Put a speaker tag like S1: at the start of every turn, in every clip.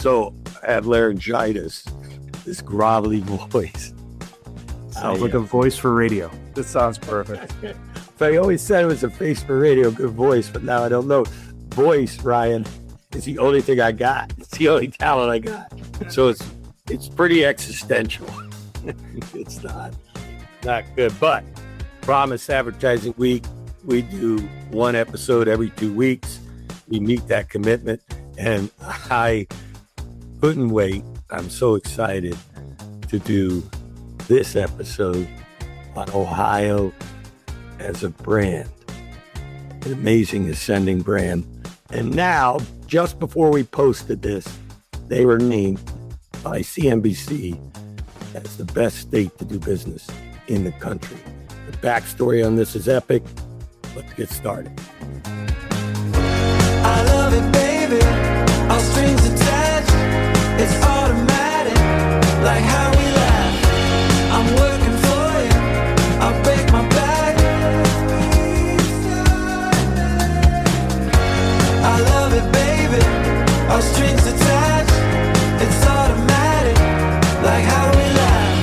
S1: So I have laryngitis, this grovelly voice.
S2: Sounds like a voice for radio.
S3: This sounds perfect.
S1: So I always said it was a face for radio, good voice, but now I don't know. Voice, Ryan, is the only thing I got. It's the only talent I got. So it's pretty existential. It's not good. But Promise Advertising Week, we do one episode every 2 weeks. We meet that commitment, and I couldn't wait. I'm so excited to do this episode on Ohio as a brand, an amazing ascending brand. And now, just before we posted this, they were named by CNBC as the best state to do business in the country. The backstory on this is epic. Let's get started.
S4: I love it, baby. All strings attached. It's automatic, like how we laugh. I'm working for you. I'll break my back. I love it, baby. All strings attached. It's automatic, like how we laugh.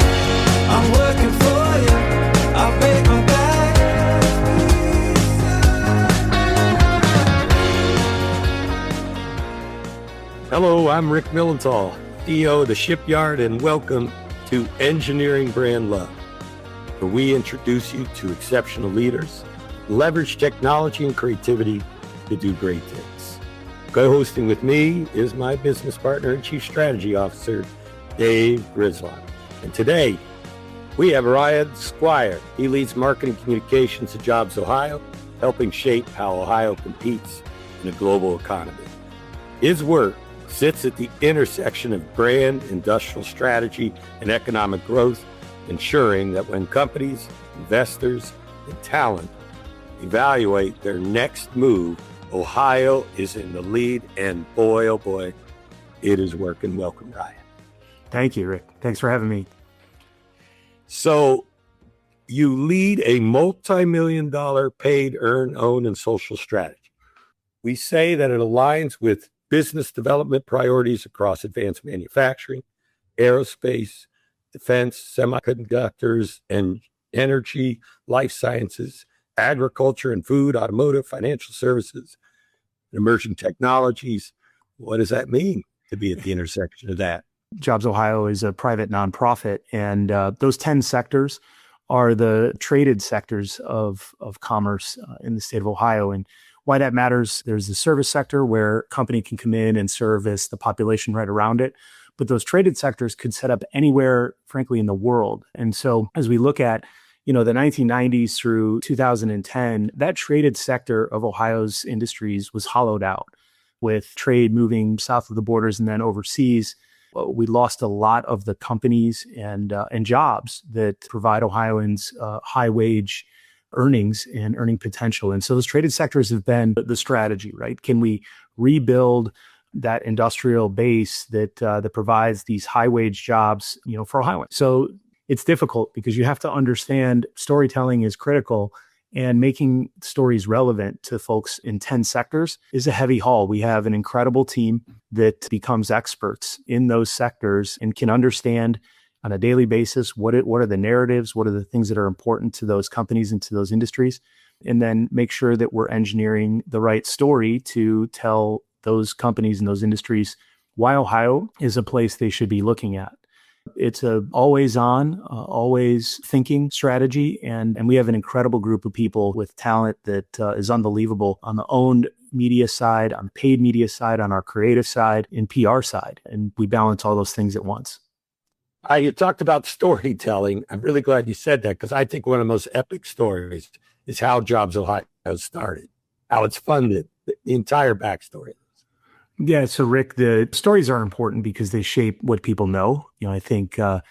S4: I'm working for you. I'll break my back.
S1: Hello, I'm Rick Milenthal, CEO of The Shipyard, and welcome to Engineering Brand Love, where we introduce you to exceptional leaders, leverage technology and creativity to do great things. Co-hosting with me is my business partner and Chief Strategy Officer, Dave Grzelack. And today, we have Ryan Squire. He leads marketing communications at JobsOhio, helping shape how Ohio competes in a global economy. His work sits at the intersection of brand, industrial strategy, and economic growth, ensuring that when companies, investors, and talent evaluate their next move, Ohio is in the lead, and boy, oh boy, it is working. Welcome, Ryan.
S2: Thank you, Rick. Thanks for having me.
S1: So you lead a multi-million-dollar paid, earn, own, and social strategy. We say that it aligns with business development priorities across advanced manufacturing, aerospace, defense, semiconductors, and energy, life sciences, agriculture and food, automotive, financial services, emerging technologies. What does that mean to be at the intersection of that?
S2: JobsOhio is a private nonprofit, and those 10 sectors are the traded sectors of commerce in the state of Ohio. And why that matters, there's the service sector where a company can come in and service the population right around it. But those traded sectors could set up anywhere, frankly, in the world. And so as we look at, the 1990s through 2010, that traded sector of Ohio's industries was hollowed out with trade moving south of the borders and then overseas. We lost a lot of the companies and jobs that provide Ohioans high wage earnings and earning potential. And so those traded sectors have been the strategy, right? Can we rebuild that industrial base that provides these high wage jobs, for Ohioans? So it's difficult because you have to understand storytelling is critical, and making stories relevant to folks in 10 sectors is a heavy haul. We have an incredible team that becomes experts in those sectors and can understand on a daily basis what are the narratives, what are the things that are important to those companies and to those industries, and then make sure that we're engineering the right story to tell those companies and those industries why Ohio is a place they should be looking at. It's a always on, always thinking strategy. And we have an incredible group of people with talent that is unbelievable on the owned media side, on paid media side, on our creative side, and PR side. And we balance all those things at once.
S1: You talked about storytelling. I'm really glad you said that, because I think one of the most epic stories is how JobsOhio started, how it's funded, the entire backstory.
S2: Yeah. So Rick, the stories are important because they shape what people know. I think, so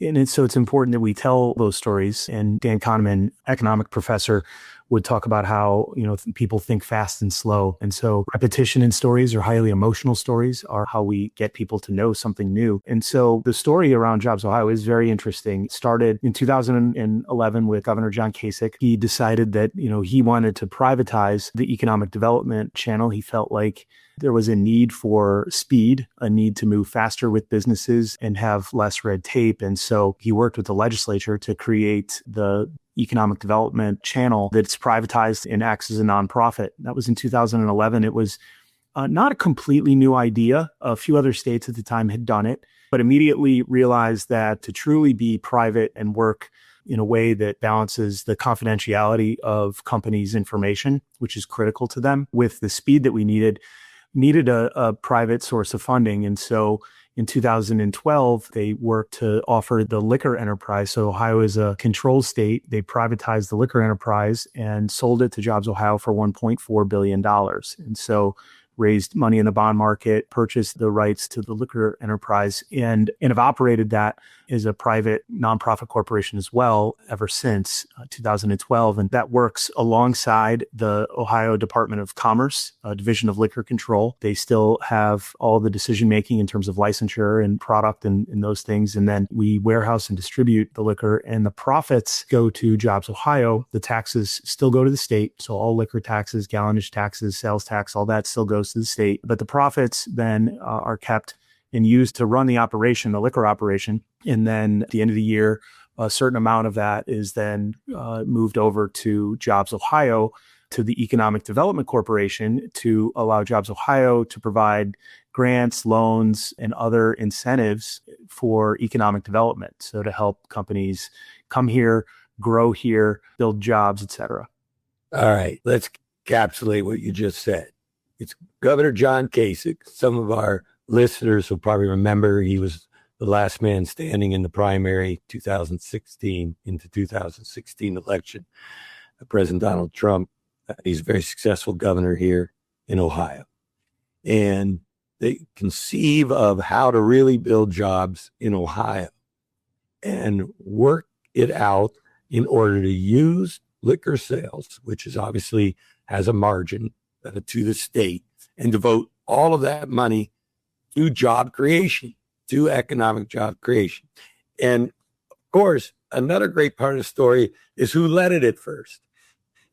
S2: it's important that we tell those stories. And Dan Kahneman, economic professor, would talk about how, people think fast and slow. And so repetition in stories, or highly emotional stories, are how we get people to know something new. And so the story around JobsOhio is very interesting. It started in 2011 with Governor John Kasich. He decided that, he wanted to privatize the economic development channel. He felt like there was a need for speed, a need to move faster with businesses and have less red tape. And so he worked with the legislature to create the economic development channel that's privatized and acts as a nonprofit. That was in 2011. It was not a completely new idea. A few other states at the time had done it, but immediately realized that to truly be private and work in a way that balances the confidentiality of companies' information, which is critical to them, with the speed that we needed a private source of funding. And so in 2012, they worked to offer the liquor enterprise. So Ohio is a control state. They privatized the liquor enterprise and sold it to JobsOhio for $1.4 billion. And so raised money in the bond market, purchased the rights to the liquor enterprise, and have operated that as a private nonprofit corporation as well ever since 2012. And that works alongside the Ohio Department of Commerce, Division of Liquor Control. They still have all the decision-making in terms of licensure and product and those things. And then we warehouse and distribute the liquor, and the profits go to JobsOhio. The taxes still go to the state. So all liquor taxes, gallonage taxes, sales tax, all that still goes to the state. But the profits then are kept and used to run the operation, the liquor operation. And then at the end of the year, a certain amount of that is then moved over to JobsOhio, to the Economic Development Corporation, to allow JobsOhio to provide grants, loans, and other incentives for economic development. So to help companies come here, grow here, build jobs, et cetera.
S1: All right, let's encapsulate what you just said. It's Governor John Kasich. Some of our listeners will probably remember he was the last man standing in the primary 2016 into 2016 election. President Donald Trump, he's a very successful governor here in Ohio. And they conceive of how to really build jobs in Ohio and work it out in order to use liquor sales, which is obviously has a margin to the state, and devote all of that money to job creation, to economic job creation. And of course, another great part of the story is who led it at first.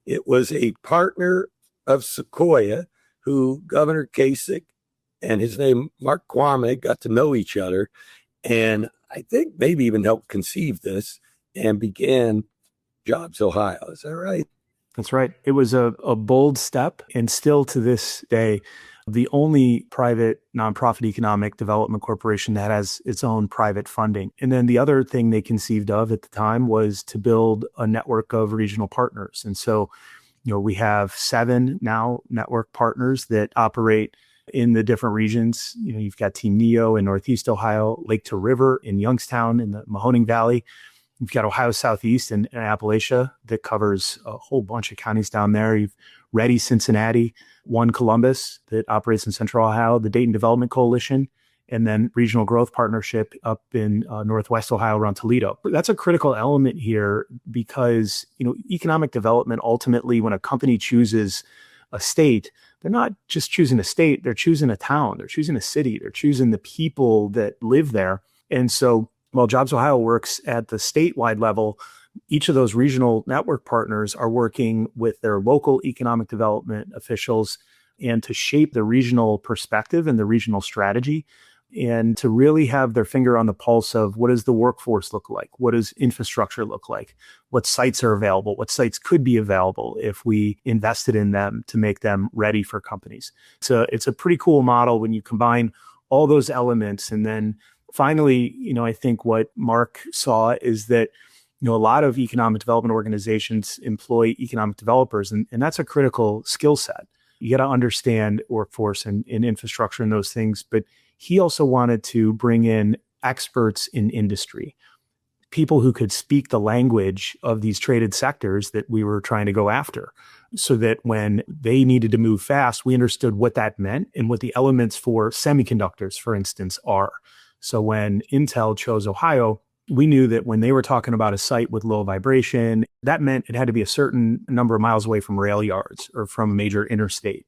S1: It was a partner of Sequoia who Governor Kasich and his name, Mark Kwame, got to know each other. And I think maybe even helped conceive this and began JobsOhio. Is that right?
S2: That's right. It was a bold step, and still to this day, the only private nonprofit economic development corporation that has its own private funding. And then the other thing they conceived of at the time was to build a network of regional partners. And so, we have 7 now network partners that operate in the different regions. You've got Team Neo in Northeast Ohio, Lake to River in Youngstown in the Mahoning Valley. You've got Ohio Southeast and Appalachia that covers a whole bunch of counties down there. You've Ready Cincinnati, One Columbus that operates in Central Ohio, the Dayton Development Coalition, and then Regional Growth Partnership up in Northwest Ohio around Toledo. That's a critical element here because, economic development, ultimately, when a company chooses a state, they're not just choosing a state, they're choosing a town, they're choosing a city, they're choosing the people that live there. And so while JobsOhio works at the statewide level, each of those regional network partners are working with their local economic development officials and to shape the regional perspective and the regional strategy, and to really have their finger on the pulse of what does the workforce look like? What does infrastructure look like? What sites are available? What sites could be available if we invested in them to make them ready for companies? So it's a pretty cool model when you combine all those elements. And then finally, I think what Mark saw is that, a lot of economic development organizations employ economic developers, and that's a critical skill set. You got to understand workforce and infrastructure and those things. But he also wanted to bring in experts in industry, people who could speak the language of these traded sectors that we were trying to go after, so that when they needed to move fast, we understood what that meant and what the elements for semiconductors, for instance, are. So when Intel chose Ohio, we knew that when they were talking about a site with low vibration, that meant it had to be a certain number of miles away from rail yards or from a major interstate,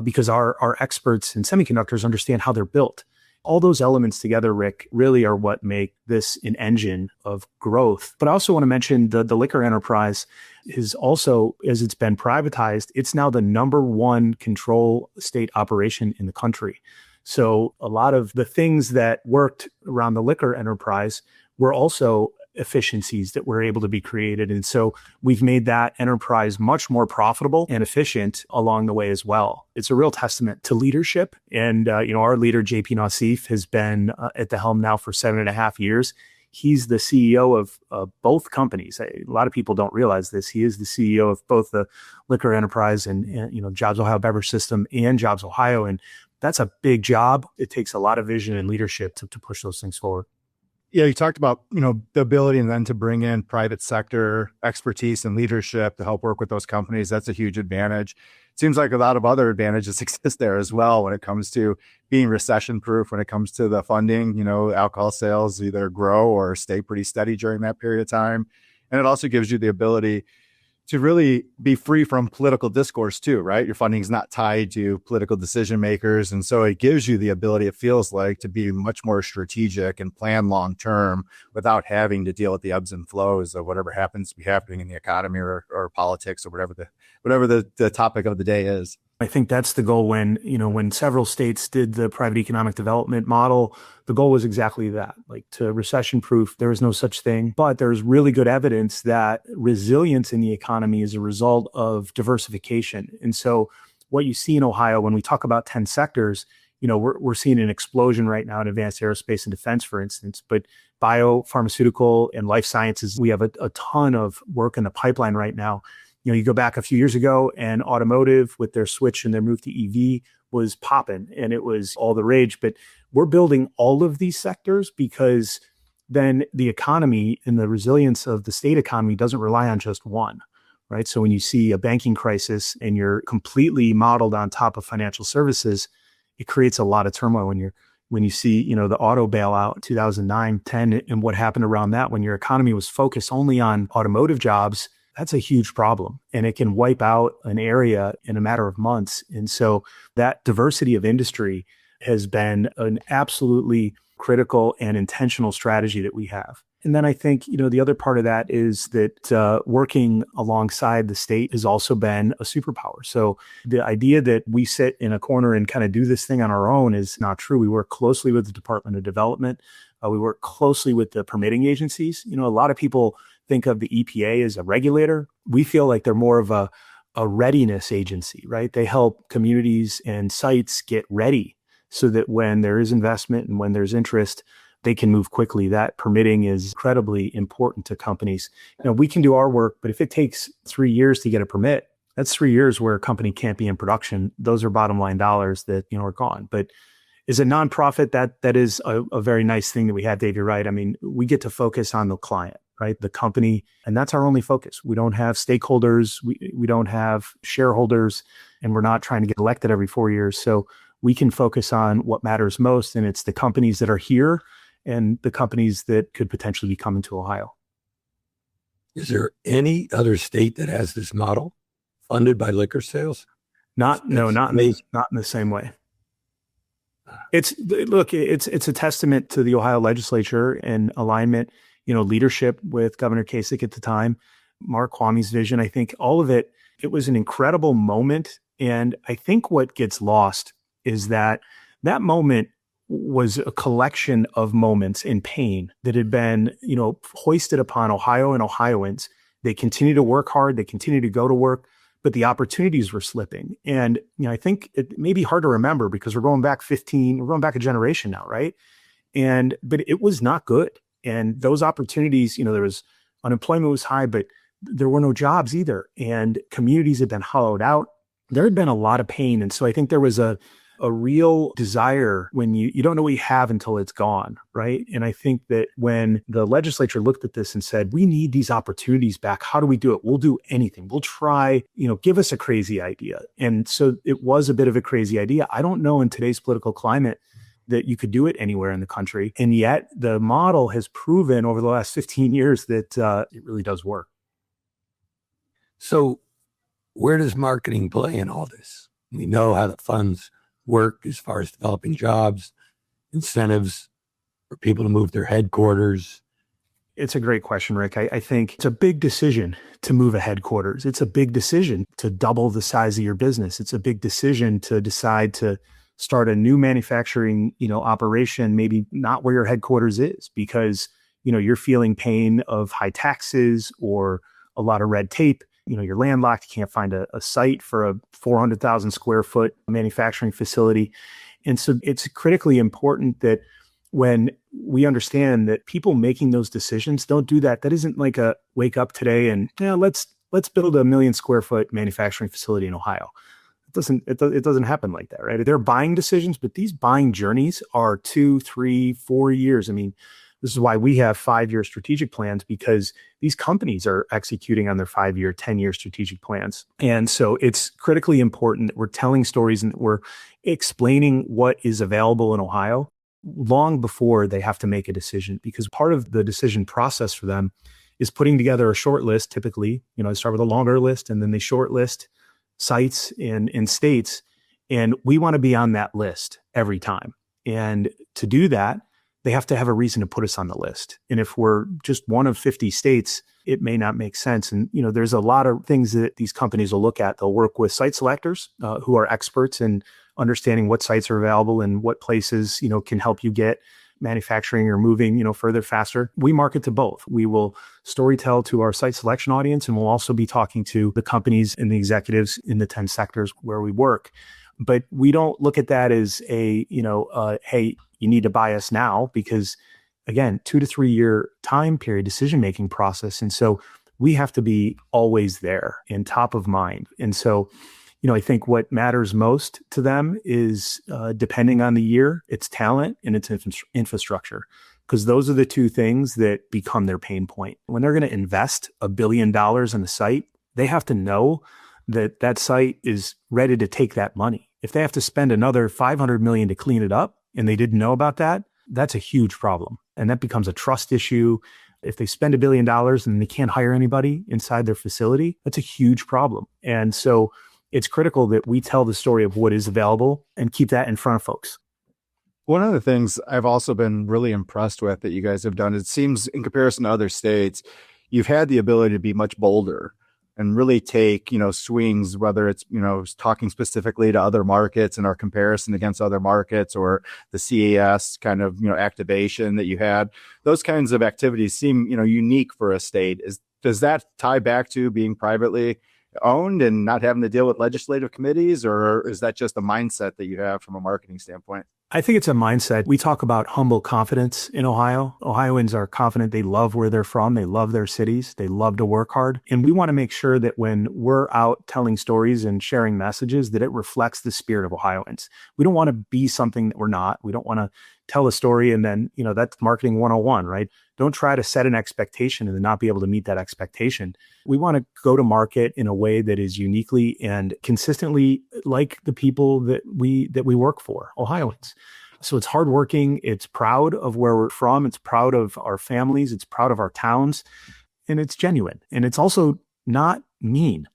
S2: because our experts in semiconductors understand how they're built All those elements together, Rick, really are what make this an engine of growth. But I also want to mention the liquor enterprise is also, as it's been privatized, it's now the number one control state operation in the country. So a lot of the things that worked around the liquor enterprise were also efficiencies that were able to be created. And so we've made that enterprise much more profitable and efficient along the way as well. It's a real testament to leadership. And, our leader, JP Nassif, has been at the helm now for 7.5 years. He's the CEO of both companies. A lot of people don't realize this. He is the CEO of both the liquor enterprise and JobsOhio Beverage System and JobsOhio. And that's a big job. It takes a lot of vision and leadership to push those things forward.
S3: Yeah, you talked about, the ability and then to bring in private sector expertise and leadership to help work with those companies. That's a huge advantage. It seems like a lot of other advantages exist there as well when it comes to being recession proof, when it comes to the funding. Alcohol sales either grow or stay pretty steady during that period of time. And it also gives you the ability to really be free from political discourse too, right? Your funding is not tied to political decision makers. And so it gives you the ability, it feels like, to be much more strategic and plan long-term without having to deal with the ebbs and flows of whatever happens to be happening in the economy or politics or whatever the topic of the day is.
S2: I think that's the goal when several states did the private economic development model, the goal was exactly that, like to recession proof. There is no such thing, but there's really good evidence that resilience in the economy is a result of diversification. And so what you see in Ohio, when we talk about 10 sectors, we're seeing an explosion right now in advanced aerospace and defense, for instance, but biopharmaceutical and life sciences, we have a ton of work in the pipeline right now. You go back a few years ago and automotive with their switch and their move to EV was popping and it was all the rage. But we're building all of these sectors because then the economy and the resilience of the state economy doesn't rely on just one, right? So when you see a banking crisis and you're completely modeled on top of financial services, it creates a lot of turmoil when you see, the auto bailout 2009, 10, and what happened around that when your economy was focused only on automotive jobs. That's a huge problem, and it can wipe out an area in a matter of months. And so that diversity of industry has been an absolutely critical and intentional strategy that we have. And then I think, the other part of that is that working alongside the state has also been a superpower. So the idea that we sit in a corner and kind of do this thing on our own is not true. We work closely with the Department of Development. We work closely with the permitting agencies. A lot of people think of the EPA as a regulator. We feel like they're more of a readiness agency, right? They help communities and sites get ready so that when there is investment and when there's interest, they can move quickly. That permitting is incredibly important to companies. We can do our work, but if it takes 3 years to get a permit, that's 3 years where a company can't be in production. Those are bottom line dollars that, are gone. But as a nonprofit, that is a very nice thing that we have, Dave. You're right. I mean, we get to focus on the client, right? The company, and that's our only focus. We don't have stakeholders. We don't have shareholders, and we're not trying to get elected every 4 years. So we can focus on what matters most, and it's the companies that are here and the companies that could potentially be coming to Ohio.
S1: Is there any other state that has this model funded by liquor sales?
S2: Not in the same way. It's a testament to the Ohio legislature and alignment, leadership with Governor Kasich at the time, Mark Kwame's vision. I think all of it was an incredible moment. And I think what gets lost is that moment was a collection of moments in pain that had been, hoisted upon Ohio and Ohioans. They continue to work hard. They continue to go to work, but the opportunities were slipping. And, I think it may be hard to remember because we're going back a generation now, right? But it was not good. And those opportunities, there was unemployment was high, but there were no jobs either. And communities had been hollowed out. There had been a lot of pain. And so I think there was a real desire when you don't know what you have until it's gone, right? And I think that when the legislature looked at this and said, we need these opportunities back, how do we do it? We'll do anything. We'll try, give us a crazy idea. And so it was a bit of a crazy idea. I don't know in today's political climate that you could do it anywhere in the country. And yet the model has proven over the last 15 years that it really does work.
S1: So where does marketing play in all this? We know how the funds work as far as developing jobs. incentives for people to move their headquarters?
S2: It's a great question, Rick. I think it's a big decision to move a headquarters. It's a big decision to double the size of your business. It's a big decision to decide to start a new manufacturing, operation, maybe not where your headquarters is, because, you're feeling pain of high taxes or a lot of red tape. You're landlocked. You can't find a site for a 400,000 square foot manufacturing facility. And so it's critically important that when we understand that people making those decisions don't do that. That isn't like a wake up today and let's build a 1 million square foot manufacturing facility in Ohio. It doesn't happen like that, right? They're buying decisions, but these buying journeys are 2, 3, 4 years. I mean, this is why we have 5-year strategic plans, because these companies are executing on their 5-year, 10-year strategic plans. And so it's critically important that we're telling stories and that we're explaining what is available in Ohio long before they have to make a decision, because part of the decision process for them is putting together a short list. Typically, they start with a longer list and then they short list sites in states. And we want to be on that list every time. And to do that, they have to have a reason to put us on the list. And if we're just one of 50 states, it may not make sense. And, there's a lot of things that these companies will look at. They'll work with site selectors who are experts in understanding what sites are available and what places, can help you get manufacturing or moving, further faster. We market to both. We will storytell to our site selection audience, and we'll also be talking to the companies and the executives in the 10 sectors where we work. But we don't look at that as hey, you need to buy us now, because again, 2 to 3 year time period, decision-making process. And so we have to be always there and top of mind. And so, I think what matters most to them is, depending on the year, it's talent and it's infrastructure, because those are the two things that become their pain point. When they're going to invest $1 billion in a site, they have to know that that site is ready to take that money. If they have to spend another $500 million to clean it up and they didn't know about that, that's a huge problem. And that becomes a trust issue. If they spend $1 billion and they can't hire anybody inside their facility, that's a huge problem. And so it's critical that we tell the story of what is available and keep that in front of folks.
S3: One of the things I've also been really impressed with that you guys have done, it seems in comparison to other states, you've had the ability to be much bolder and really take, swings, whether it's, talking specifically to other markets and our comparison against other markets, or the CES kind of, activation that you had. Those kinds of activities seem, unique for a state. Does that tie back to being privately owned and not having to deal with legislative committees, or is that just a mindset that you have from a marketing standpoint?
S2: I think it's a mindset. We talk about humble confidence in Ohio. Ohioans are confident. They love where they're from. They love their cities. They love to work hard. And we want to make sure that when we're out telling stories and sharing messages, that it reflects the spirit of Ohioans. We don't want to be something that we're not. We don't want to tell a story and then, that's marketing 101, right? Don't try to set an expectation and then not be able to meet that expectation. We want to go to market in a way that is uniquely and consistently like the people that we work for, Ohioans. So it's hardworking. It's proud of where we're from. It's proud of our families. It's proud of our towns, and it's genuine. And it's also not mean.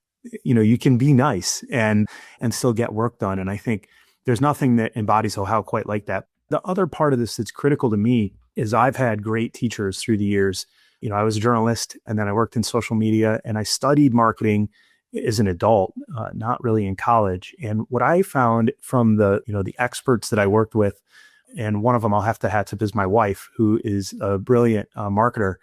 S2: You can be nice and still get work done. And I think there's nothing that embodies Ohio quite like that. The other part of this that's critical to me is I've had great teachers through the years. I was a journalist, and then I worked in social media, and I studied marketing as an adult, not really in college. And what I found from the experts that I worked with, and one of them I'll have to hat tip is my wife, who is a brilliant marketer.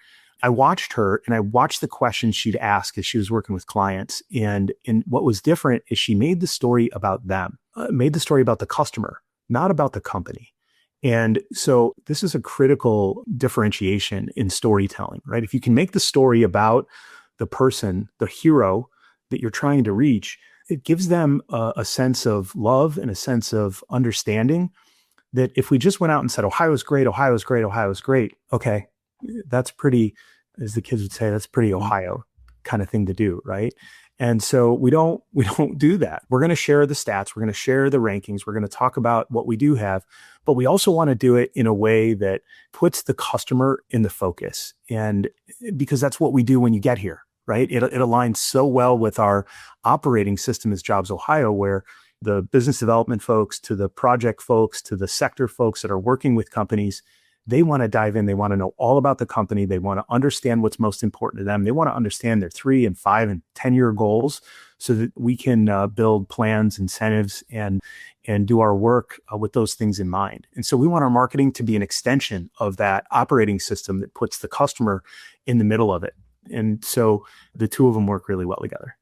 S2: I watched her and I watched the questions she'd ask as she was working with clients. And what was different is she made the story about them, made the story about the customer, not about the company. And so this is a critical differentiation in storytelling, right? If you can make the story about the person, the hero that you're trying to reach, it gives them a sense of love and a sense of understanding that if we just went out and said, Ohio's great, Ohio's great, Ohio's great. Okay, that's pretty, as the kids would say, that's pretty Ohio kind of thing to do, right? And so we don't do that. We're going to share the stats. We're going to share the rankings. We're going to talk about what we do have, but we also want to do it in a way that puts the customer in the focus. And because that's what we do when you get here, right? It aligns so well with our operating system as JobsOhio, where the business development folks to the project folks to the sector folks that are working with companies, they want to dive in. They want to know all about the company. They want to understand what's most important to them. They want to understand their 3 and 5 and 10-year goals so that we can build plans, incentives, and do our work with those things in mind. And so we want our marketing to be an extension of that operating system that puts the customer in the middle of it. And so the two of them work really well together.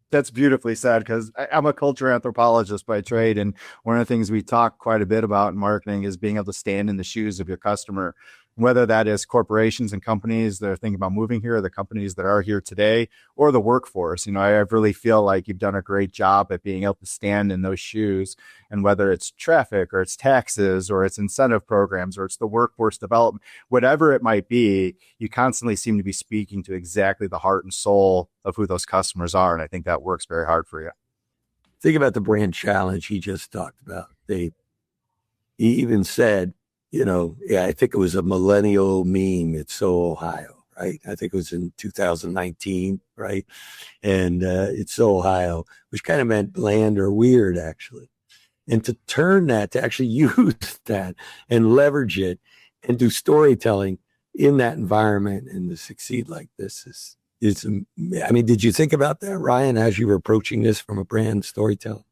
S3: That's beautifully said, because I'm a culture anthropologist by trade. And one of the things we talk quite a bit about in marketing is being able to stand in the shoes of your customer, whether that is corporations and companies that are thinking about moving here, or the companies that are here today, or the workforce. I really feel like you've done a great job at being able to stand in those shoes. And whether it's traffic or it's taxes or it's incentive programs or it's the workforce development, whatever it might be, you constantly seem to be speaking to exactly the heart and soul of who those customers are. And I think that works very hard for you.
S1: Think about the brand challenge he just talked about, Dave. He even said, I think it was a millennial meme. It's so Ohio, right? I think it was in 2019, right? And it's so Ohio, which kind of meant bland or weird, actually. And to turn that, to actually use that and leverage it and do storytelling in that environment and to succeed like this is, did you think about that, Ryan, as you were approaching this from a brand storytelling?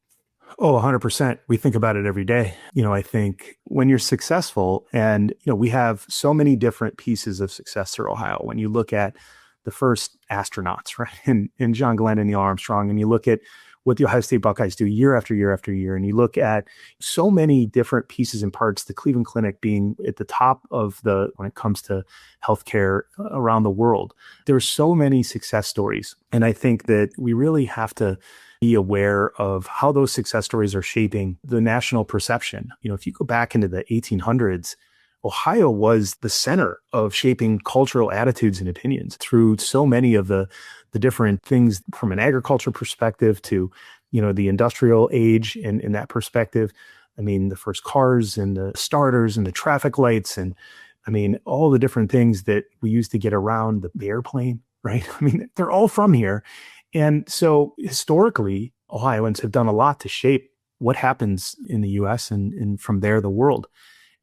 S2: Oh, 100%. We think about it every day. I think when you're successful, and, we have so many different pieces of success through Ohio. When you look at the first astronauts, right, and John Glenn and Neil Armstrong, and you look at what the Ohio State Buckeyes do year after year after year, and you look at so many different pieces and parts, the Cleveland Clinic being at the top of when it comes to healthcare around the world. There are so many success stories. And I think that we really have to be aware of how those success stories are shaping the national perception. If you go back into the 1800s, Ohio was the center of shaping cultural attitudes and opinions through so many of the different things from an agriculture perspective to, the industrial age and in that perspective. The first cars and the starters and the traffic lights and, all the different things that we used to get around the airplane, right? They're all from here. And so historically, Ohioans have done a lot to shape what happens in the US and from there, the world.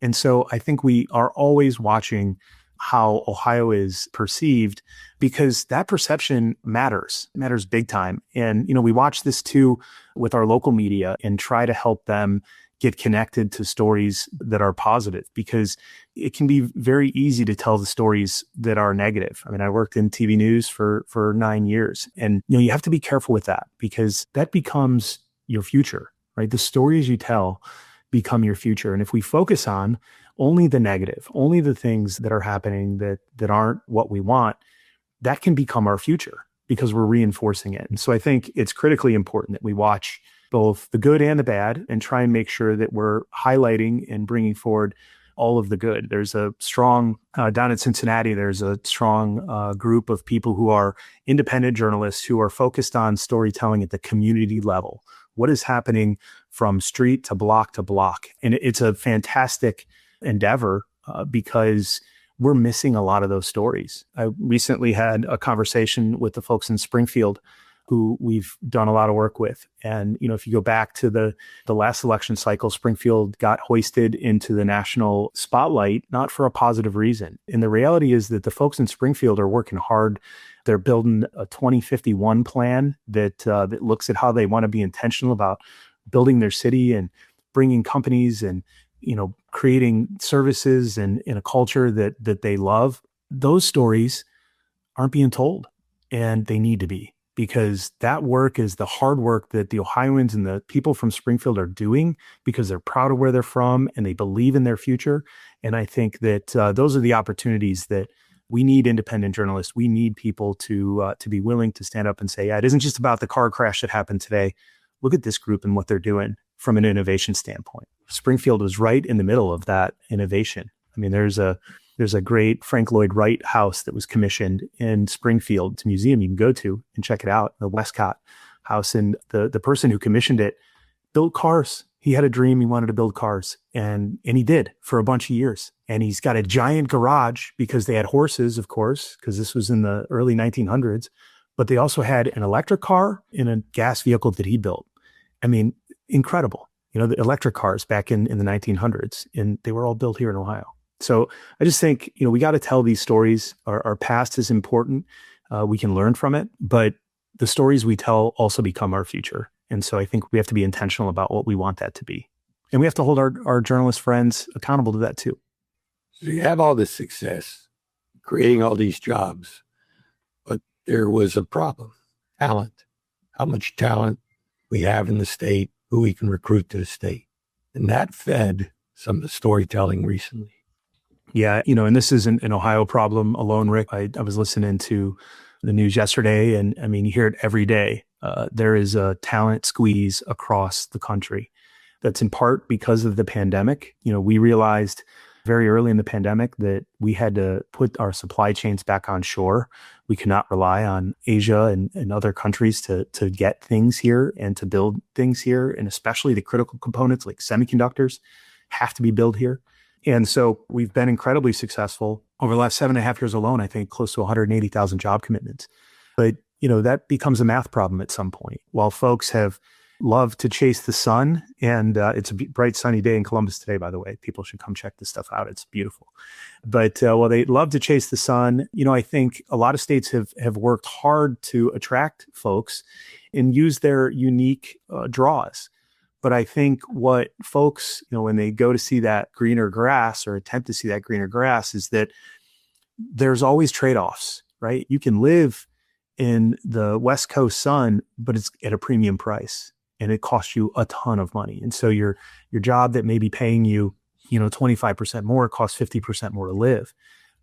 S2: And so I think we are always watching how Ohio is perceived because that perception matters big time. And, we watch this too with our local media and try to help them get connected to stories that are positive because it can be very easy to tell the stories that are negative. I worked in TV news for 9 years and, you have to be careful with that because that becomes your future, right? The stories you tell become your future. And if we focus on only the negative, only the things that are happening that aren't what we want, that can become our future because we're reinforcing it. And so I think it's critically important that we watch both the good and the bad and try and make sure that we're highlighting and bringing forward all of the good. There's a strong, down in Cincinnati, there's a strong group of people who are independent journalists who are focused on storytelling at the community level. What is happening from street to block? And it's a fantastic endeavor because we're missing a lot of those stories. I recently had a conversation with the folks in Springfield who we've done a lot of work with. And, if you go back to the last election cycle, Springfield got hoisted into the national spotlight, not for a positive reason. And the reality is that the folks in Springfield are working hard. They're building a 2051 plan that looks at how they want to be intentional about building their city and bringing companies and, creating services and in a culture that they love. Those stories aren't being told, and they need to be. Because that work is the hard work that the Ohioans and the people from Springfield are doing because they're proud of where they're from and they believe in their future. And I think that those are the opportunities that we need independent journalists. We need people to be willing to stand up and say, yeah, it isn't just about the car crash that happened today. Look at this group and what they're doing from an innovation standpoint. Springfield was right in the middle of that innovation. There's a great Frank Lloyd Wright house that was commissioned in Springfield. It's a museum you can go to and check it out, the Westcott house. And the person who commissioned it built cars. He had a dream. He wanted to build cars. And he did for a bunch of years. And he's got a giant garage because they had horses, of course, because this was in the early 1900s. But they also had an electric car and a gas vehicle that he built. incredible. The electric cars back in the 1900s, and they were all built here in Ohio. So I just think, we got to tell these stories. Our past is important. We can learn from it, but the stories we tell also become our future. And so I think we have to be intentional about what we want that to be. And we have to hold our journalist friends accountable to that too.
S1: So you have all this success, creating all these jobs, but there was a problem, talent. How much talent we have in the state, who we can recruit to the state. And that fed some of the storytelling recently.
S2: Yeah, and this isn't an Ohio problem alone, Rick. I was listening to the news yesterday, and you hear it every day. There is a talent squeeze across the country. That's in part because of the pandemic. We realized very early in the pandemic that we had to put our supply chains back on shore. We could not rely on Asia and other countries to get things here and to build things here. And especially the critical components like semiconductors have to be built here. And so we've been incredibly successful over the last 7.5 years alone. I think close to 180,000 job commitments. But, that becomes a math problem at some point. While folks have loved to chase the sun, and it's a bright sunny day in Columbus today, by the way. People should come check this stuff out. It's beautiful. But while they love to chase the sun, I think a lot of states have worked hard to attract folks and use their unique draws. But I think what folks, when they go to see that greener grass or attempt to see that greener grass, is that there's always trade-offs, right? You can live in the West Coast sun, but it's at a premium price and it costs you a ton of money. And so your job that may be paying you, 25% more costs 50% more to live.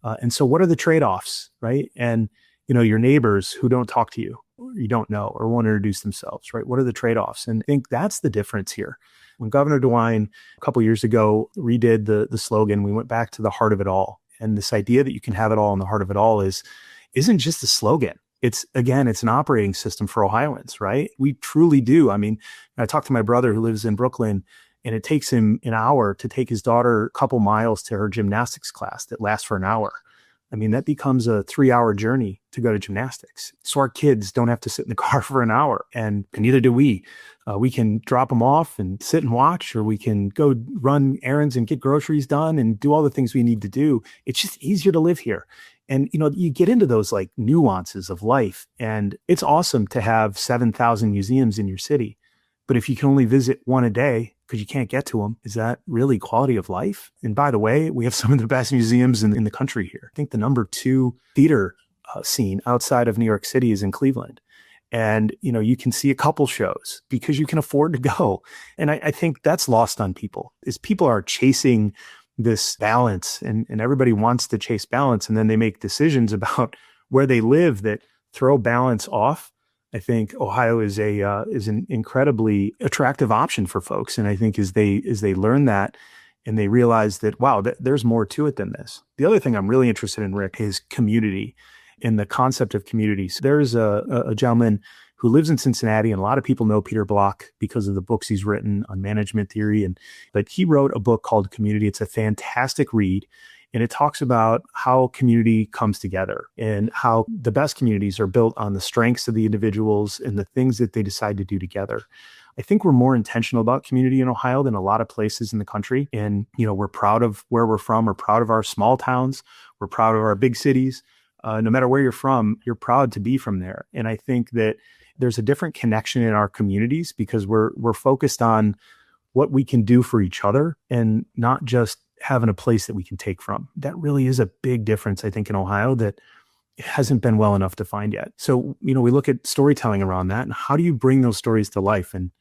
S2: And so what are the trade-offs, right? And, your neighbors who don't talk to you, or you don't know, or won't introduce themselves, right? What are the trade-offs? And I think that's the difference here. When Governor DeWine a couple of years ago redid the slogan, we went back to the heart of it all. And this idea that you can have it all in the heart of it all isn't just a slogan. It's an operating system for Ohioans, right? We truly do. I talked to my brother who lives in Brooklyn, and it takes him an hour to take his daughter a couple miles to her gymnastics class that lasts for an hour. That becomes a 3-hour journey to go to gymnastics. So our kids don't have to sit in the car for an hour, and neither do we. We can drop them off and sit and watch, or we can go run errands and get groceries done and do all the things we need to do. It's just easier to live here. And, you get into those like nuances of life, and it's awesome to have 7,000 museums in your city. But if you can only visit one a day because you can't get to them, is that really quality of life? And by the way, we have some of the best museums in the country here. I think the number 2 theater scene outside of New York City is in Cleveland. And, you can see a couple shows because you can afford to go. And I think that's lost on people, is people are chasing this balance, and everybody wants to chase balance. And then they make decisions about where they live that throw balance off. I think Ohio is an incredibly attractive option for folks. And I think as they learn that and they realize that, wow, there's more to it than this. The other thing I'm really interested in, Rick, is community and the concept of community. So there's a gentleman who lives in Cincinnati, and a lot of people know Peter Block because of the books he's written on management theory. But he wrote a book called Community. It's a fantastic read. And it talks about how community comes together and how the best communities are built on the strengths of the individuals and the things that they decide to do together. I think we're more intentional about community in Ohio than a lot of places in the country. And, we're proud of where we're from. We're proud of our small towns. We're proud of our big cities. No matter where you're from, you're proud to be from there. And I think that there's a different connection in our communities because we're focused on what we can do for each other and not just having a place that we can take from. That really is a big difference, I think, in Ohio that hasn't been well enough defined yet. So, we look at storytelling around that, and how do you bring those stories to life? And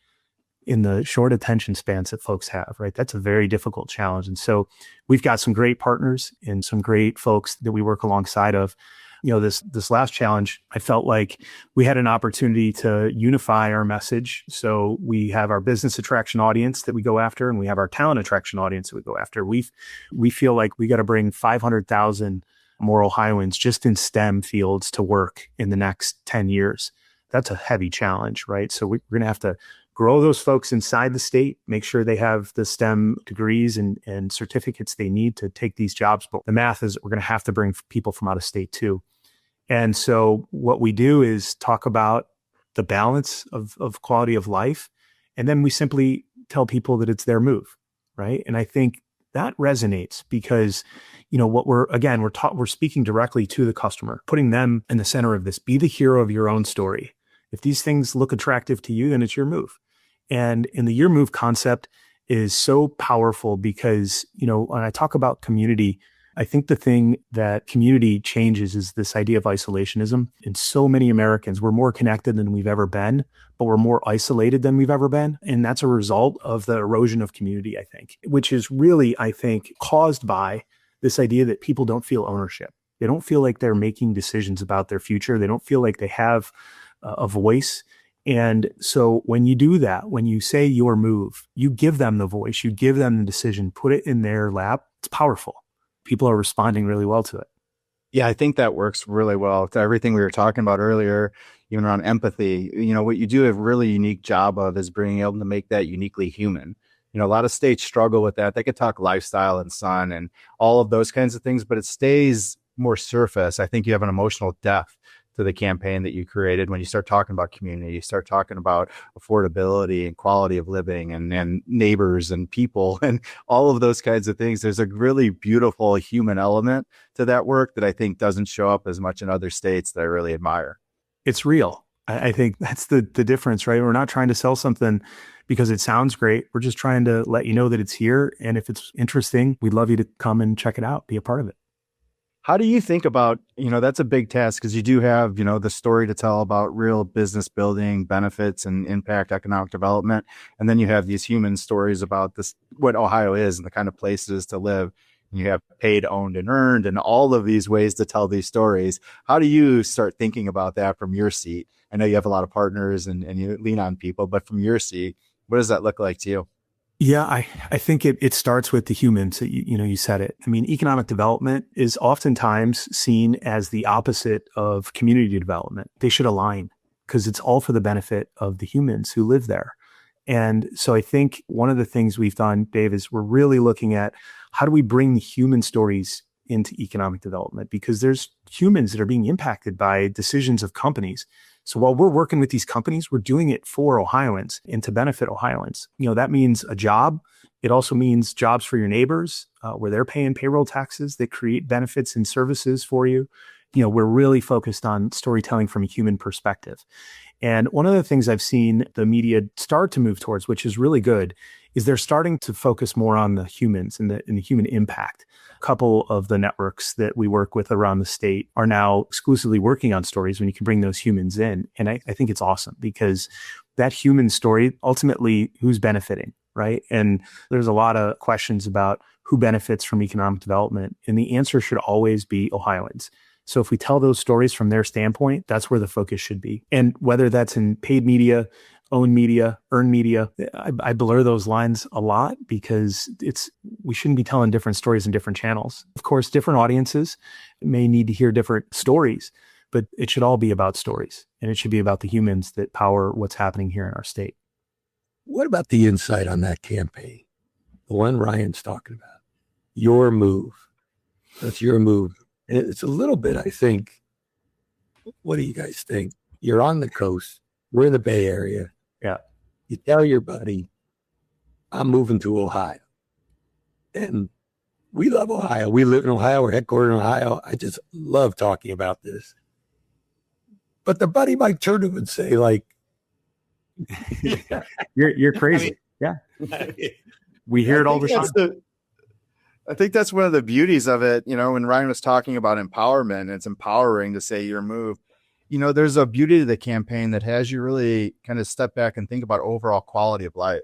S2: in the short attention spans that folks have, right? That's a very difficult challenge. And so we've got some great partners and some great folks that we work alongside of. This last challenge, I felt like we had an opportunity to unify our message. So we have our business attraction audience that we go after, and we have our talent attraction audience that we go after. We feel like we got to bring 500,000 more Ohioans just in STEM fields to work in the next 10 years. That's a heavy challenge, right? So we're going to have to grow those folks inside the state, make sure they have the STEM degrees and certificates they need to take these jobs. But the math is we're going to have to bring people from out of state too. And so what we do is talk about the balance of quality of life And then we simply tell people that it's their move, right? And I think that resonates because, what we're speaking directly to the customer, putting them in the center of this. Be the hero of your own story. If these things look attractive to you, then it's your move. And in the your move concept is so powerful because, when I talk about community, I think the thing that community changes is this idea of isolationism. In so many Americans, we're more connected than we've ever been, but we're more isolated than we've ever been. And that's a result of the erosion of community, I think, which is really, I think, caused by this idea that people don't feel ownership. They don't feel like they're making decisions about their future. They don't feel like they have a voice. And so when you do that, when you say your move, you give them the voice, you give them the decision, put it in their lap. It's powerful. People are responding really well to it.
S3: Yeah, I think that works really well to everything we were talking about earlier, even around empathy. What you do a really unique job of is being able to make that uniquely human. A lot of states struggle with that. They could talk lifestyle and sun and all of those kinds of things, but it stays more surface. I think you have an emotional depth to the campaign that you created when you start talking about community, you start talking about affordability and quality of living and neighbors and people and all of those kinds of things. There's a really beautiful human element to that work that I think doesn't show up as much in other states that I really admire.
S2: It's real. I think that's the difference, right? We're not trying to sell something because it sounds great. We're just trying to let you know that it's here. And if it's interesting, we'd love you to come and check it out, be a part of it.
S3: How do you think about, that's a big task because you do have, the story to tell about real business building, benefits and impact economic development. And then you have these human stories about this, what Ohio is and the kind of places to live. And you have paid, owned and earned and all of these ways to tell these stories. How do you start thinking about that from your seat? I know you have a lot of partners and you lean on people, but from your seat, what does that look like to you?
S2: Yeah, I think it starts with the humans. You said it. I mean, economic development is oftentimes seen as the opposite of community development. They should align because it's all for the benefit of the humans who live there. And so I think one of the things we've done, Dave, is we're really looking at how do we bring the human stories into economic development because there's humans that are being impacted by decisions of companies. So while we're working with these companies, we're doing it for Ohioans and to benefit Ohioans. That means a job. It also means jobs for your neighbors where they're paying payroll taxes that create benefits and services for you. We're really focused on storytelling from a human perspective. And one of the things I've seen the media start to move towards, which is really good, is they're starting to focus more on the humans and the human impact. A couple of the networks that we work with around the state are now exclusively working on stories when you can bring those humans in. And I think it's awesome because that human story, ultimately, who's benefiting, right? And there's a lot of questions about who benefits from economic development. And the answer should always be Ohioans. So if we tell those stories from their standpoint, that's where the focus should be. And whether that's in paid media, owned media, earned media, I blur those lines a lot because we shouldn't be telling different stories in different channels. Of course, different audiences may need to hear different stories, but it should all be about stories and it should be about the humans that power what's happening here in our state.
S1: What about the insight on that campaign? The one Ryan's talking about, your move. That's your move. And it's a little bit, I think, what do you guys think? You're on the coast. We're in the Bay Area.
S2: Yeah.
S1: You tell your buddy, I'm moving to Ohio. And we love Ohio. We live in Ohio. We're headquartered in Ohio. I just love talking about this. But the buddy might turn to him and say, like,
S2: you're crazy. Yeah. We hear it all the time.
S3: I think that's one of the beauties of it. When Ryan was talking about empowerment, it's empowering to say your move. There's a beauty to the campaign that has you really kind of step back and think about overall quality of life.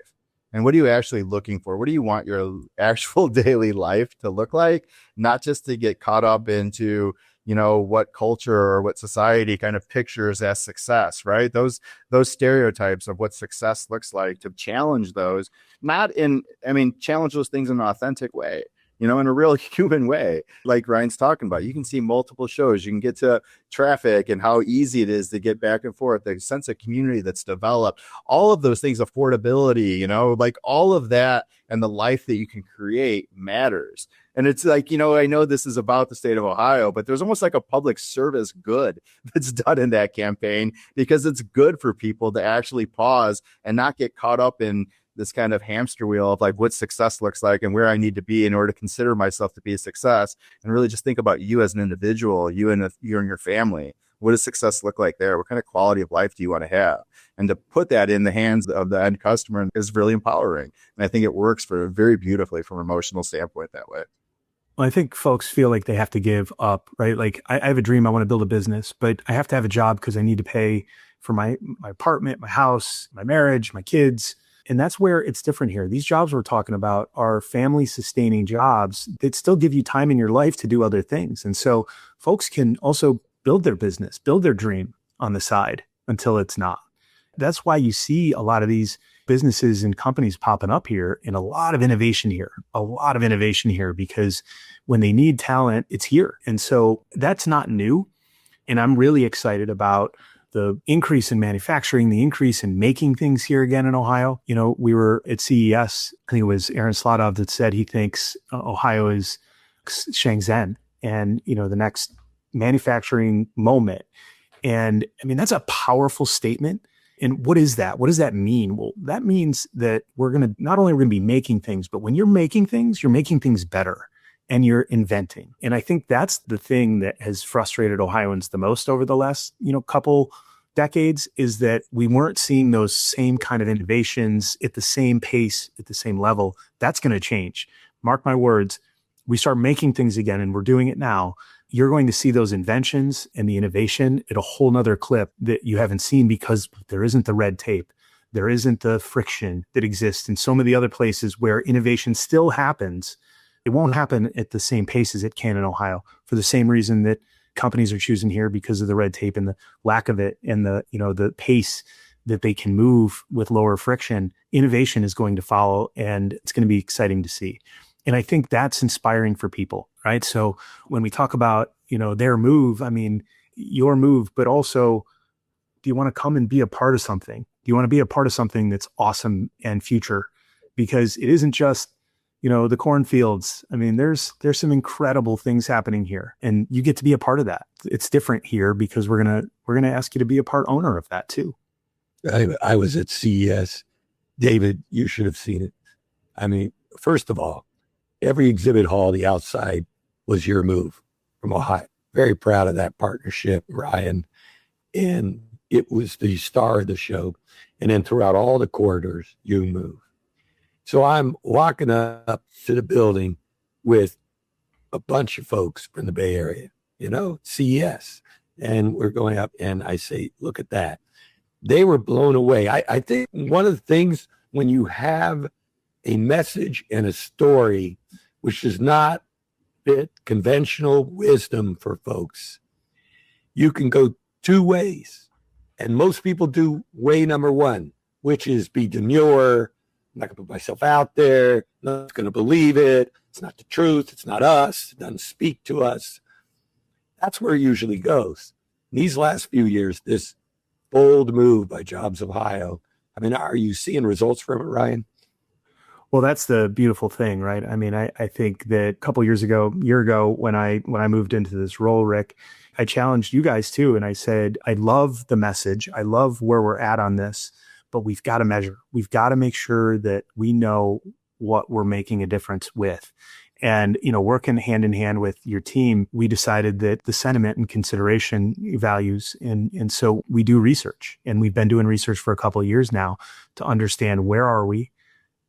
S3: And what are you actually looking for? What do you want your actual daily life to look like? Not just to get caught up into, what culture or what society kind of pictures as success, right? Those stereotypes of what success looks like, to challenge those, challenge those things in an authentic way. in a real human way. Like Ryan's talking about, you can see multiple shows. You can get to traffic and how easy it is to get back and forth, the sense of community that's developed, all of those things, affordability, like all of that, and the life that you can create matters. And it's like, I know this is about the state of Ohio, but there's almost like a public service good that's done in that campaign, because it's good for people to actually pause and not get caught up in this kind of hamster wheel of like what success looks like and where I need to be in order to consider myself to be a success, and really just think about you as an individual, you and your family. What does success look like there? What kind of quality of life do you want to have? And to put that in the hands of the end customer is really empowering. And I think it works very beautifully from an emotional standpoint that way.
S2: Well, I think folks feel like they have to give up, right? Like I have a dream, I want to build a business, but I have to have a job because I need to pay for my apartment, my house, my marriage, my kids. And that's where it's different here. These jobs we're talking about are family sustaining jobs that still give you time in your life to do other things. And so folks can also build their business, build their dream on the side until it's not. That's why you see a lot of these businesses and companies popping up here, and a lot of innovation here, because when they need talent, it's here. And so that's not new. And I'm really excited about the increase in manufacturing, the increase in making things here again in Ohio. We were at CES, I think it was Aaron Slotov that said he thinks Ohio is Shenzhen and, the next manufacturing moment. And I mean, that's a powerful statement. And what is that? What does that mean? Well, that means that we're going to, not only are we going to be making things, but when you're making things better and you're inventing. And I think that's the thing that has frustrated Ohioans the most over the last, couple decades, is that we weren't seeing those same kind of innovations at the same pace, at the same level. That's going to change. Mark my words. We start making things again, and we're doing it now. You're going to see those inventions and the innovation at a whole nother clip that you haven't seen, because there isn't the red tape. There isn't the friction that exists in so many other places where innovation still happens. It won't happen at the same pace as it can in Ohio, for the same reason that companies are choosing here, because of the red tape and the lack of it, and the pace that they can move with lower friction. Innovation is going to follow, and it's going to be exciting to see. And I think that's inspiring for people, right? So when we talk about, their move, I mean, your move, but also, do you want to come and be a part of something? Do you want to be a part of something that's awesome and future? Because it isn't just, the cornfields. I mean, there's some incredible things happening here, and you get to be a part of that. It's different here because we're going to ask you to be a part owner of that too.
S1: I was at CES. David, you should have seen it. I mean, first of all, every exhibit hall, the outside, was your move from Ohio. Very proud of that partnership, Ryan. And it was the star of the show. And then throughout all the corridors, you move. So I'm walking up to the building with a bunch of folks from the Bay Area, CES. And we're going up, and I say, look at that. They were blown away. I think one of the things, when you have a message and a story which does not fit conventional wisdom for folks, you can go two ways. And most people do way number one, which is be demure. I'm not going to put myself out there. No one's going to believe it. It's not the truth. It's not us. It doesn't speak to us. That's where it usually goes. In these last few years, this bold move by JobsOhio, I mean, are you seeing results from it, Ryan?
S2: Well, that's the beautiful thing, right? I mean, I think that a year ago, when I moved into this role, Rick, I challenged you guys too. And I said, I love the message. I love where we're at on this, but we've got to measure. We've got to make sure that we know what we're making a difference with. And, working hand in hand with your team, we decided that the sentiment and consideration values. And so we do research, and we've been doing research for a couple of years now to understand where are we,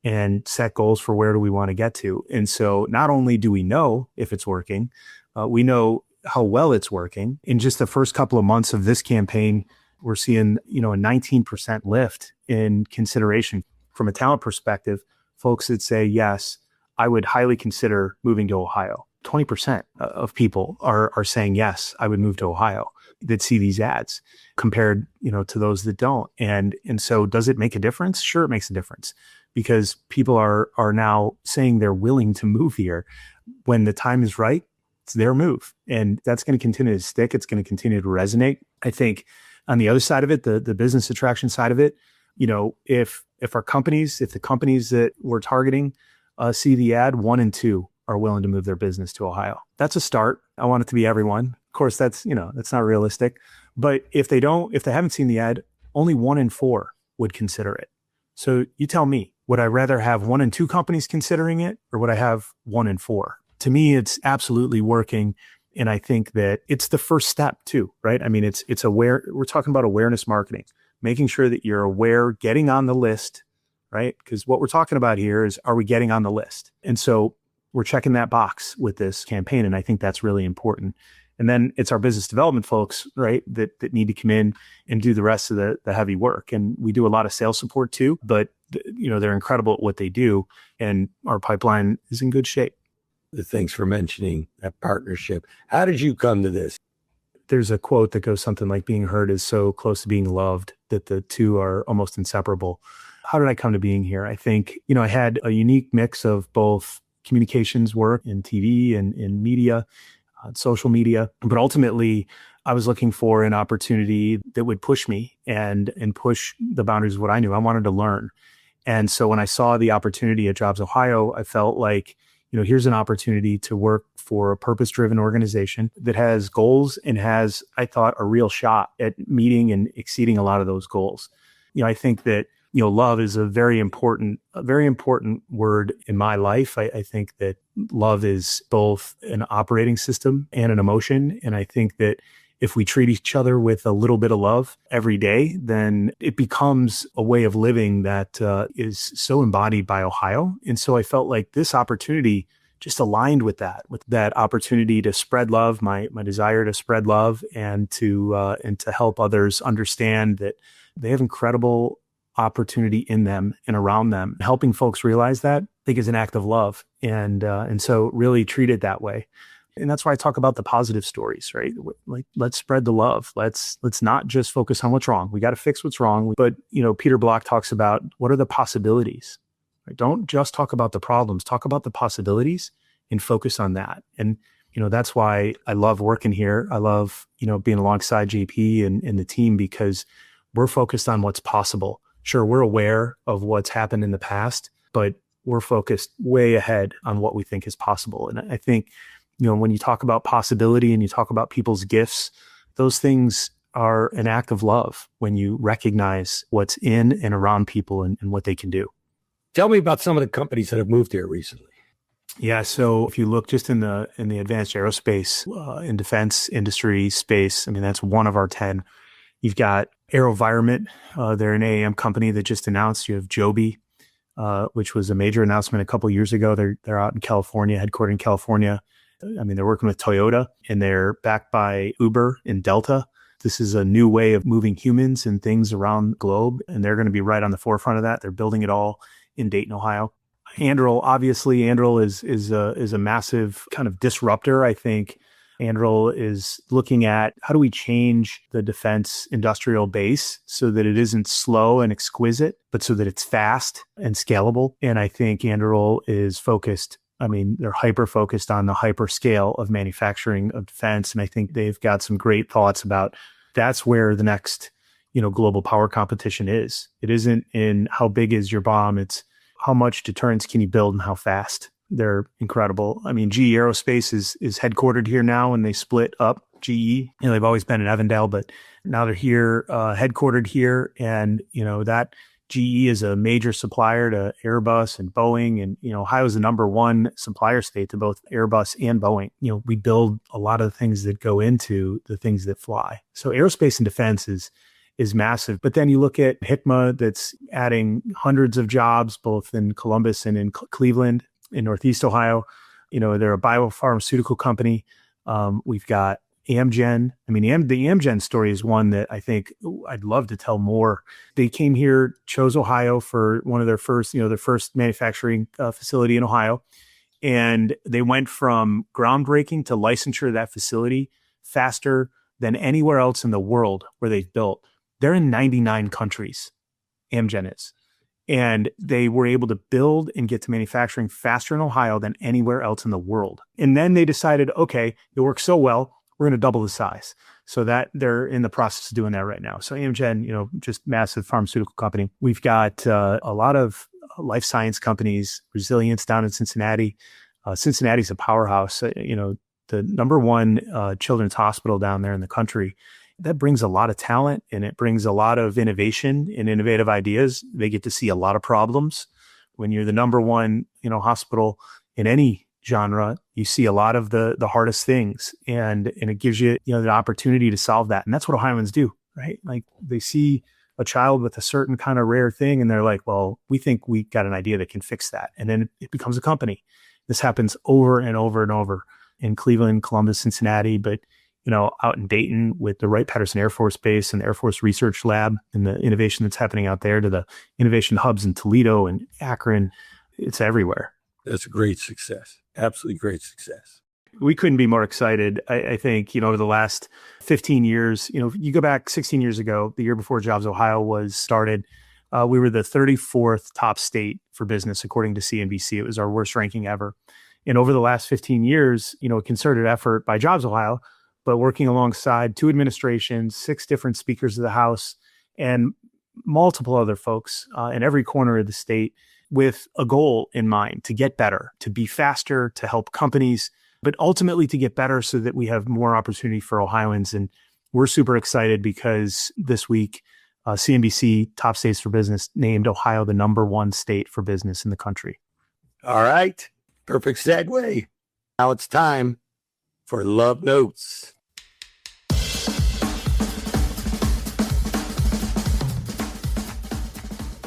S2: and set goals for where do we want to get to. And so not only do we know if it's working, we know how well it's working. In just the first couple of months of this campaign, we're seeing, a 19% lift in consideration. From a talent perspective, folks that say, yes, I would highly consider moving to Ohio. 20% of people are saying, yes, I would move to Ohio, that see these ads, compared, to those that don't. And so does it make a difference? Sure, it makes a difference. because people are now saying they're willing to move here. When the time is right, it's their move. And that's going to continue to stick. It's going to continue to resonate. I think on the other side of it, the business attraction side of it, if the companies that we're targeting see the ad, 1 in 2 are willing to move their business to Ohio. That's a start. I want it to be everyone. Of course, that's not realistic. But if they haven't seen the ad, only 1 in 4 would consider it. So you tell me, would I rather have 1 in 2 companies considering it, or would I have 1 in 4? To me, it's absolutely working. And I think that it's the first step too, right? I mean, it's aware. We're talking about awareness marketing, making sure that you're aware, getting on the list, right? Because what we're talking about here is, are we getting on the list? And so we're checking that box with this campaign. And I think that's really important. And then it's our business development folks, right, that need to come in and do the rest of the heavy work. And we do a lot of sales support too, but they're incredible at what they do. And our pipeline is in good shape.
S1: Thanks for mentioning that partnership. How did you come to this?
S2: There's a quote that goes something like, being heard is so close to being loved that the two are almost inseparable. How did I come to being here? I think, I had a unique mix of both communications work in TV and in media, social media, but ultimately I was looking for an opportunity that would push me and push the boundaries of what I knew. I wanted to learn. And so when I saw the opportunity at JobsOhio, I felt like, here's an opportunity to work for a purpose-driven organization that has goals and has, I thought, a real shot at meeting and exceeding a lot of those goals. I think that, love is a very important word in my life. I think that love is both an operating system and an emotion. And I think that if we treat each other with a little bit of love every day, then it becomes a way of living that is so embodied by Ohio. And so I felt like this opportunity just aligned with that opportunity to spread love, my desire to spread love, and to help others understand that they have incredible opportunity in them and around them. Helping folks realize that, I think, is an act of love, and so really treat it that way. And that's why I talk about the positive stories, right? Like, let's spread the love. Let's not just focus on what's wrong. We got to fix what's wrong. But, Peter Block talks about, what are the possibilities? Right? Don't just talk about the problems, talk about the possibilities and focus on that. And, that's why I love working here. I love, being alongside JP and the team, because we're focused on what's possible. Sure, we're aware of what's happened in the past, but we're focused way ahead on what we think is possible. And I think, when you talk about possibility and you talk about people's gifts, those things are an act of love when you recognize what's in and around people and what they can do.
S1: Tell me about some of the companies that have moved here recently.
S2: Yeah. So if you look just in the advanced aerospace and defense industry space, I mean, that's one of our 10. You've got AeroVironment. They're an AAM company that just announced. You have Joby, which was a major announcement a couple of years ago. They're out in California, headquartered in California. I mean, they're working with Toyota, and they're backed by Uber and Delta. This is a new way of moving humans and things around the globe, and they're going to be right on the forefront of that. They're building it all in Dayton, Ohio. Anduril, obviously, is a massive kind of disruptor. I think Anduril is looking at, how do we change the defense industrial base so that it isn't slow and exquisite, but so that it's fast and scalable. And I think Anduril is focused. I mean, they're hyper-focused on the hyper-scale of manufacturing of defense. And I think they've got some great thoughts about, that's where the next, global power competition is. It isn't in how big is your bomb. It's how much deterrence can you build and how fast. They're incredible. I mean, GE Aerospace is headquartered here now, and they split up GE. They've always been in Avondale, but now they're here, headquartered here. And, that GE is a major supplier to Airbus and Boeing, and Ohio is the number one supplier state to both Airbus and Boeing. We build a lot of the things that go into the things that fly. So aerospace and defense is massive. But then you look at Hikma, that's adding hundreds of jobs both in Columbus and in Cleveland, in Northeast Ohio. They're a biopharmaceutical company. We've got Amgen. I mean, the Amgen story is one that I think I'd love to tell more. They came here, chose Ohio for one of their first, their first manufacturing facility in Ohio. And they went from groundbreaking to licensure of that facility faster than anywhere else in the world where they've built. They're in 99 countries, Amgen is. And they were able to build and get to manufacturing faster in Ohio than anywhere else in the world. And then they decided, okay, it works so well, we're going to double the size. So that they're in the process of doing that right now. So Amgen, just massive pharmaceutical company. We've got a lot of life science companies, Resilience down in Cincinnati. Cincinnati's a powerhouse, the number one children's hospital down there in the country. That brings a lot of talent and it brings a lot of innovation and innovative ideas. They get to see a lot of problems. When you're the number one, hospital in any genre, you see a lot of the hardest things and it gives you, the opportunity to solve that. And that's what Ohioans do, right? Like they see a child with a certain kind of rare thing and they're like, well, we think we got an idea that can fix that. And then it becomes a company. This happens over and over and over in Cleveland, Columbus, Cincinnati, but out in Dayton with the Wright-Patterson Air Force Base and the Air Force Research Lab and the innovation that's happening out there to the innovation hubs in Toledo and Akron, it's everywhere.
S1: That's a great success. Absolutely great success.
S2: We couldn't be more excited. I think, over the last 15 years, you go back 16 years ago, the year before JobsOhio was started, we were the 34th top state for business, according to CNBC. It was our worst ranking ever. And over the last 15 years, a concerted effort by JobsOhio, but working alongside 2 administrations, 6 different speakers of the House, and multiple other folks in every corner of the state with a goal in mind to get better, to be faster, to help companies, but ultimately to get better so that we have more opportunity for Ohioans. And we're super excited because this week, CNBC Top States for Business named Ohio the number 1 state for business in the country.
S1: All right. Perfect segue. Now it's time for Love Notes.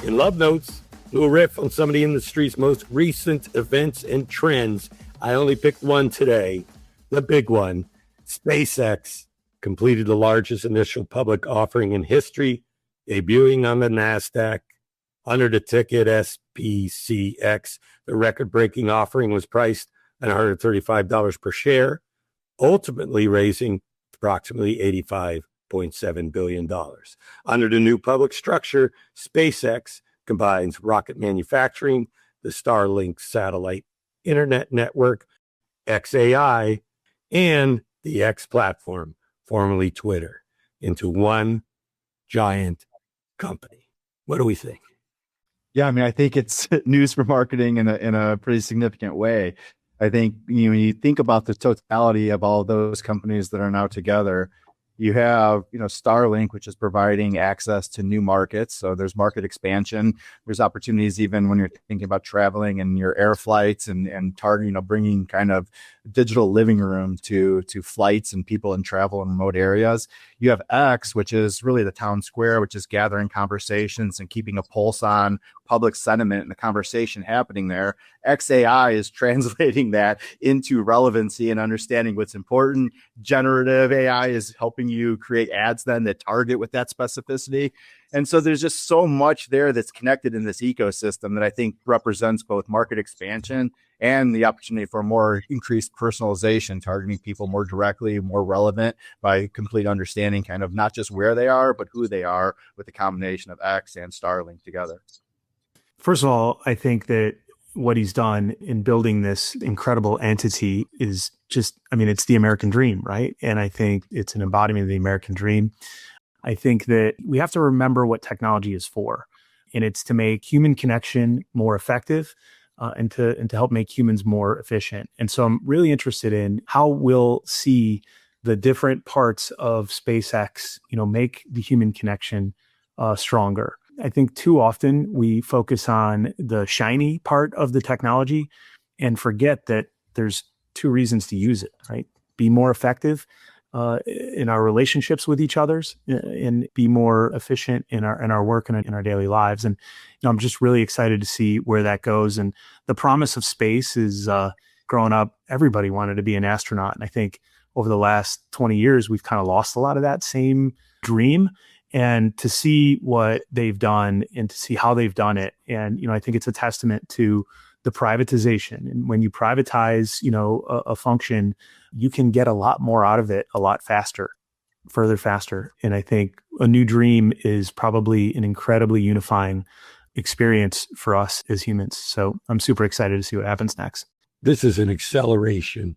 S1: In Love Notes, a little riff on some of the industry's most recent events and trends. I only picked one today, the big one. SpaceX completed the largest initial public offering in history, debuting on the NASDAQ under the ticket SPCX. The record-breaking offering was priced at $135 per share, ultimately raising approximately $85.7 billion. Under the new public structure, SpaceX combines rocket manufacturing, the Starlink satellite internet network, XAI, and the X platform, formerly Twitter, into one giant company. What do we think?
S3: Yeah, I think it's news for marketing in a pretty significant way. I think when you think about the totality of all those companies that are now together, you have Starlink, which is providing access to new markets. So there's market expansion. There's opportunities even when you're thinking about traveling and your air flights and targeting, bringing kind of digital living room to flights and people in travel in remote areas. You have X, which is really the town square, which is gathering conversations and keeping a pulse on public sentiment and the conversation happening there. XAI is translating that into relevancy and understanding what's important. Generative AI is helping you create ads then that target with that specificity. And so there's just so much there that's connected in this ecosystem that I think represents both market expansion and the opportunity for more increased personalization, targeting people more directly, more relevant by complete understanding kind of not just where they are, but who they are with the combination of X and Starlink together.
S2: First of all, I think that what he's done in building this incredible entity is just, it's the American dream, right? And I think it's an embodiment of the American dream. I think that we have to remember what technology is for, and it's to make human connection more effective and to help make humans more efficient. And so I'm really interested in how we'll see the different parts of SpaceX, make the human connection stronger. I think too often we focus on the shiny part of the technology and forget that there's 2 reasons to use it, right? Be more effective in our relationships with each others and be more efficient in our work and in our daily lives. And I'm just really excited to see where that goes. And the promise of space is growing up, everybody wanted to be an astronaut. And I think over the last 20 years, we've kind of lost a lot of that same dream. And to see what they've done and to see how they've done it. And, I think it's a testament to the privatization. And when you privatize, a function, you can get a lot more out of it a lot faster, further faster. And I think a new dream is probably an incredibly unifying experience for us as humans. So I'm super excited to see what happens next.
S1: This is an acceleration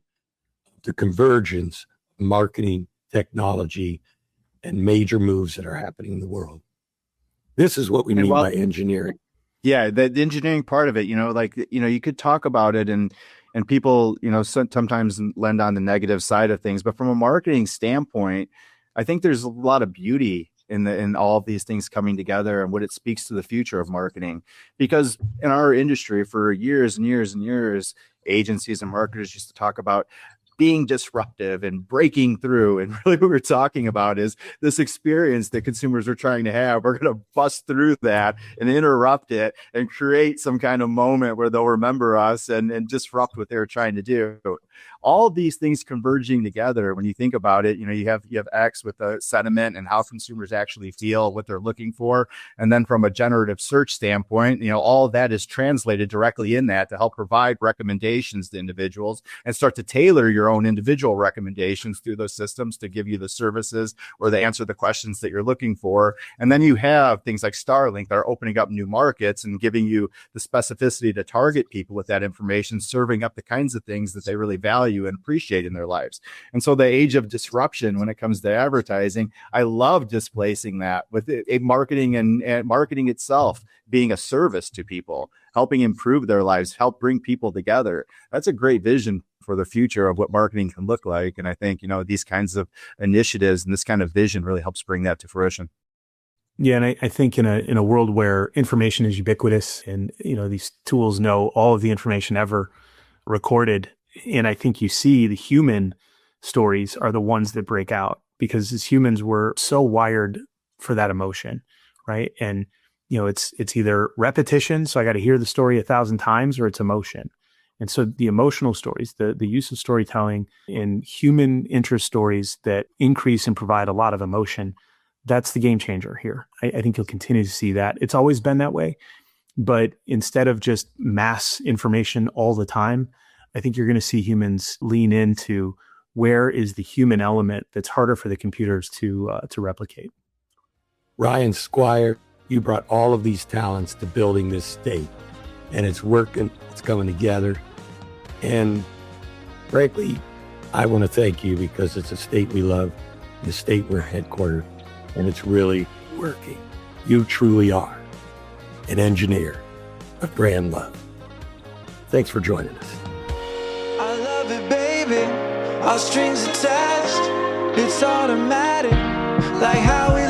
S1: of the convergence of marketing, technology, and major moves that are happening in the world. This is what we mean by engineering.
S3: Yeah, the engineering part of it, you could talk about it and people, sometimes lend on the negative side of things. But from a marketing standpoint, I think there's a lot of beauty in all of these things coming together and what it speaks to the future of marketing. Because in our industry for years and years and years, agencies and marketers used to talk about being disruptive and breaking through. And really what we're talking about is this experience that consumers are trying to have. We're going to bust through that and interrupt it and create some kind of moment where they'll remember us and disrupt what they're trying to do. All of these things converging together, when you think about it, you have X with the sentiment and how consumers actually feel, what they're looking for. And then from a generative search standpoint, all of that is translated directly in that to help provide recommendations to individuals and start to tailor your own individual recommendations through those systems to give you the services or to answer the questions that you're looking for. And then you have things like Starlink that are opening up new markets and giving you the specificity to target people with that information, serving up the kinds of things that they really value and appreciate in their lives. And so the age of disruption when it comes to advertising, I love displacing that with a marketing and marketing itself being a service to people, helping improve their lives, help bring people together. That's a great vision for the future of what marketing can look like. And I think, these kinds of initiatives and this kind of vision really helps bring that to fruition.
S2: Yeah, and I think in a world where information is ubiquitous and these tools know all of the information ever recorded, and I think you see the human stories are the ones that break out because as humans we're so wired for that emotion, right? And it's either repetition, so I got to hear the story 1,000 times, or it's emotion. And so the emotional stories, the use of storytelling in human interest stories that increase and provide a lot of emotion, that's the game changer here. I think you'll continue to see that. It's always been that way. But instead of just mass information all the time, I think you're going to see humans lean into where is the human element that's harder for the computers to replicate.
S1: Ryan Squire, you brought all of these talents to building this state, and it's working, it's coming together. And frankly, I want to thank you because it's a state we love, the state we're headquartered, and it's really working. You truly are an engineer of brand love. Thanks for joining us.
S4: I love it, baby. Our strings attached. It's automatic, like how we